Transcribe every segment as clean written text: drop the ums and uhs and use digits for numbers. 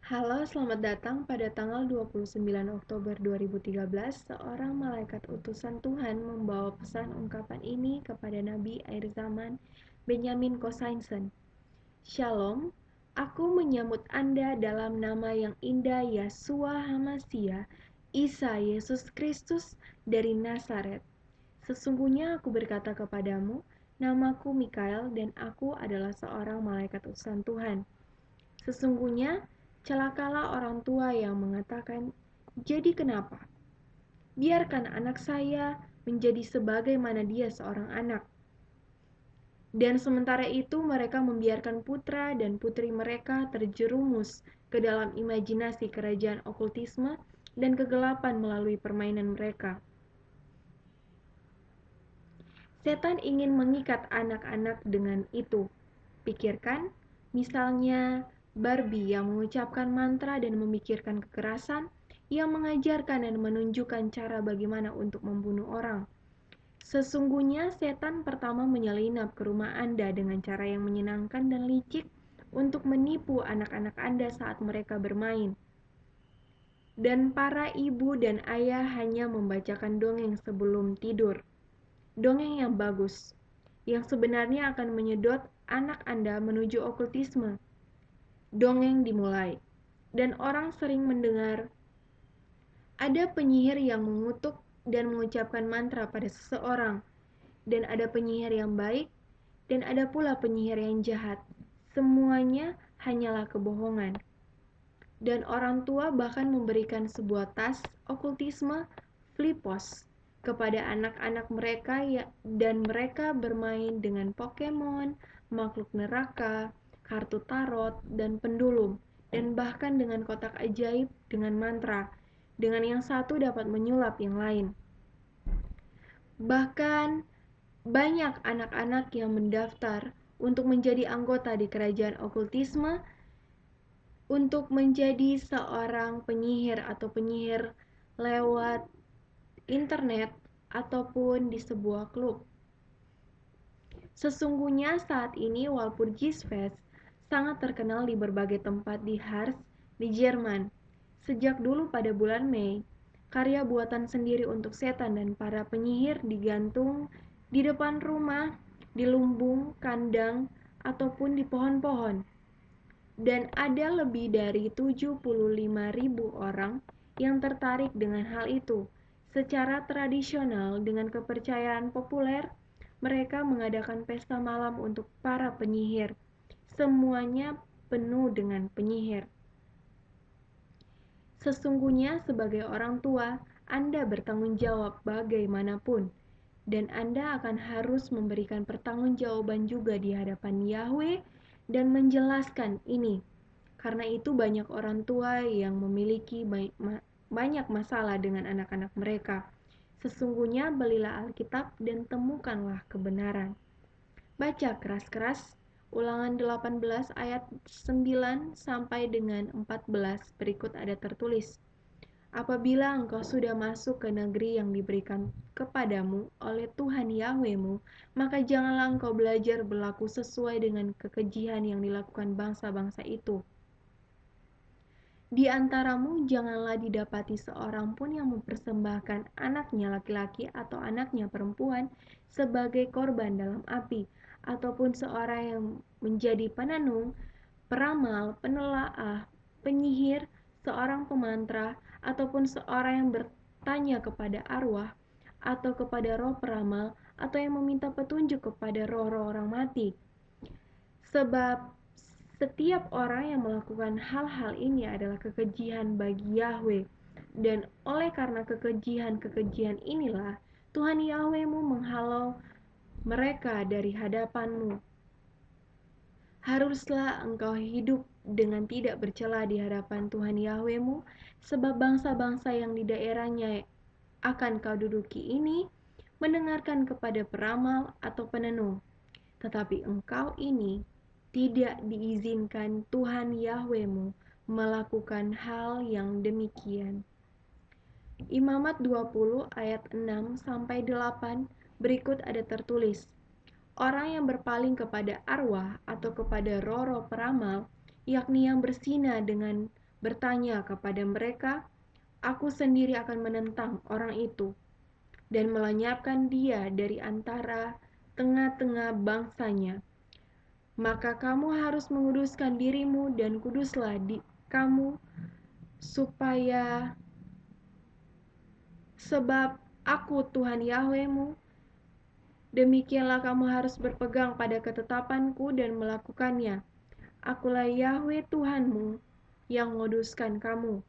Halo, selamat datang pada tanggal 29 Oktober 2013. Seorang malaikat utusan Tuhan membawa pesan ungkapan ini kepada Nabi akhir zaman Benjamin Kosainsen. Shalom, aku menyambut Anda dalam nama yang indah Yeshua HaMashiach, Isa Yesus Kristus dari Nazaret. Sesungguhnya aku berkata kepadamu, namaku Mikael dan aku adalah seorang malaikat utusan Tuhan. Sesungguhnya, celakalah orang tua yang mengatakan, "Jadi kenapa? Biarkan anak saya menjadi sebagaimana dia seorang anak." Dan sementara itu mereka membiarkan putra dan putri mereka terjerumus ke dalam imajinasi kerajaan okultisme dan kegelapan melalui permainan mereka. Setan ingin mengikat anak-anak dengan itu. Pikirkan, misalnya Barbie yang mengucapkan mantra dan memikirkan kekerasan, yang mengajarkan dan menunjukkan cara bagaimana untuk membunuh orang. Sesungguhnya setan pertama menyelinap ke rumah Anda dengan cara yang menyenangkan dan licik untuk menipu anak-anak Anda saat mereka bermain. Dan para ibu dan ayah hanya membacakan dongeng sebelum tidur. Dongeng yang bagus, yang sebenarnya akan menyedot anak Anda menuju okultisme. Dongeng dimulai, dan orang sering mendengar ada penyihir yang mengutuk dan mengucapkan mantra pada seseorang, dan ada penyihir yang baik, dan ada pula penyihir yang jahat. Semuanya hanyalah kebohongan. Dan orang tua bahkan memberikan sebuah tas okultisme Flipos kepada anak-anak mereka dan mereka bermain dengan Pokemon, makhluk neraka, kartu tarot, dan pendulum, dan bahkan dengan kotak ajaib dengan mantra, dengan yang satu dapat menyulap yang lain. Bahkan banyak anak-anak yang mendaftar untuk menjadi anggota di kerajaan okultisme untuk menjadi seorang penyihir atau penyihir lewat internet ataupun di sebuah klub. Sesungguhnya saat ini Walpurgisfest sangat terkenal di berbagai tempat di Harz, di Jerman. Sejak dulu pada bulan Mei, karya buatan sendiri untuk setan dan para penyihir digantung di depan rumah, di lumbung, kandang, ataupun di pohon-pohon. Dan ada lebih dari 75.000 orang yang tertarik dengan hal itu. Secara tradisional dengan kepercayaan populer, mereka mengadakan pesta malam untuk para penyihir. Semuanya penuh dengan penyihir. Sesungguhnya sebagai orang tua, Anda bertanggung jawab bagaimanapun, dan Anda akan harus memberikan pertanggungjawaban juga di hadapan Yahweh dan menjelaskan ini. Karena itu banyak orang tua yang memiliki banyak masalah dengan anak-anak mereka. Sesungguhnya belilah Alkitab dan temukanlah kebenaran. Baca keras-keras Ulangan 18 ayat 9 sampai dengan 14 berikut ada tertulis. Apabila engkau sudah masuk ke negeri yang diberikan kepadamu oleh Tuhan Yahwehmu, maka janganlah engkau belajar berlaku sesuai dengan kekejian yang dilakukan bangsa-bangsa itu. Di antaramu janganlah didapati seorang pun yang mempersembahkan anaknya laki-laki atau anaknya perempuan sebagai korban dalam api, ataupun seorang yang menjadi penenung, peramal, penelaah, penyihir, seorang pemantra, ataupun seorang yang bertanya kepada arwah, atau kepada roh peramal, atau yang meminta petunjuk kepada roh-roh orang mati. Sebab setiap orang yang melakukan hal-hal ini adalah kekejian bagi Yahweh, dan oleh karena kekejian inilah Tuhan Yahwehmu menghalau mereka dari hadapanmu. Haruslah engkau hidup dengan tidak bercela di hadapan Tuhan Yahwehmu, sebab bangsa-bangsa yang di daerahnya akan kau duduki ini mendengarkan kepada peramal atau penenung. Tetapi engkau ini tidak diizinkan Tuhan Yahwehmu melakukan hal yang demikian. Imamat 20 ayat 6 sampai 8 berikut ada tertulis. Orang yang berpaling kepada arwah atau kepada roh-roh peramal, yakni yang berzina dengan bertanya kepada mereka, aku sendiri akan menentang orang itu dan melenyapkan dia dari antara tengah-tengah bangsanya. Maka kamu harus menguduskan dirimu dan kuduslah kamu, supaya sebab aku Tuhan Yahwemu, demikianlah kamu harus berpegang pada ketetapanku dan melakukannya. Akulah Yahweh Tuhanmu yang menguduskan kamu.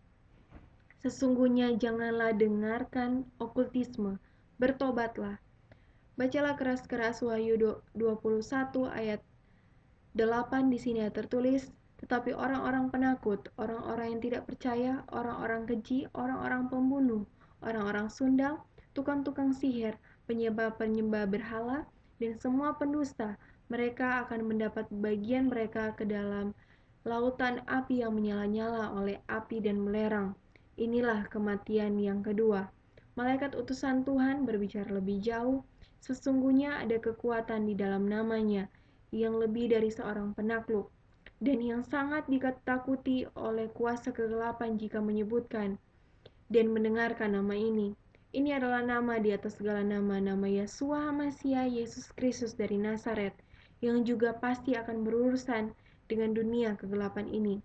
Sesungguhnya janganlah dengarkan okultisme, bertobatlah. Bacalah keras-keras Wahyu 21 ayat 8. Di sini tertulis, tetapi orang-orang penakut, orang-orang yang tidak percaya, orang-orang keji, orang-orang pembunuh, orang-orang sundal, tukang-tukang sihir, penyembah-penyembah berhala, dan semua pendusta, mereka akan mendapat bagian mereka ke dalam lautan api yang menyala-nyala oleh api dan belerang. Inilah kematian yang kedua. Malaikat utusan Tuhan berbicara lebih jauh, sesungguhnya ada kekuatan di dalam namanya, yang lebih dari seorang penakluk, dan yang sangat ditakuti oleh kuasa kegelapan jika menyebutkan dan mendengarkan nama ini. Ini adalah nama di atas segala nama, nama Yeshua HaMasyiah, Yesus Kristus dari Nazaret, yang juga pasti akan berurusan dengan dunia kegelapan ini.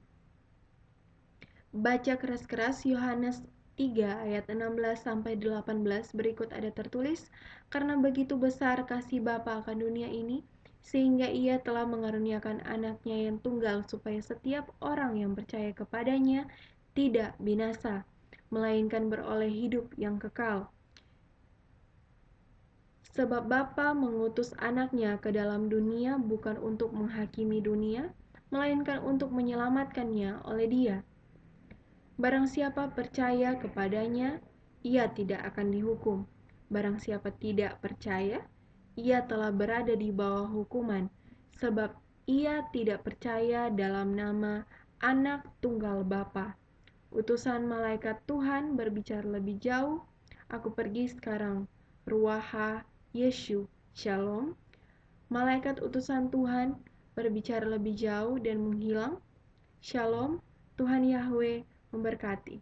Baca keras-keras Yohanes 3 ayat 16-18 berikut ada tertulis, karena begitu besar kasih Bapa akan dunia ini, sehingga ia telah mengaruniakan anaknya yang tunggal supaya setiap orang yang percaya kepadanya tidak binasa, melainkan beroleh hidup yang kekal. Sebab Bapa mengutus anaknya ke dalam dunia bukan untuk menghakimi dunia, melainkan untuk menyelamatkannya oleh dia. Barang siapa percaya kepadanya, ia tidak akan dihukum. Barang siapa tidak percaya, ia telah berada di bawah hukuman, sebab ia tidak percaya dalam nama Anak Tunggal Bapa. Utusan malaikat Tuhan berbicara lebih jauh, aku pergi sekarang, Ruaha Yeshu, Shalom. Malaikat utusan Tuhan berbicara lebih jauh dan menghilang, Shalom, Tuhan Yahweh memberkati.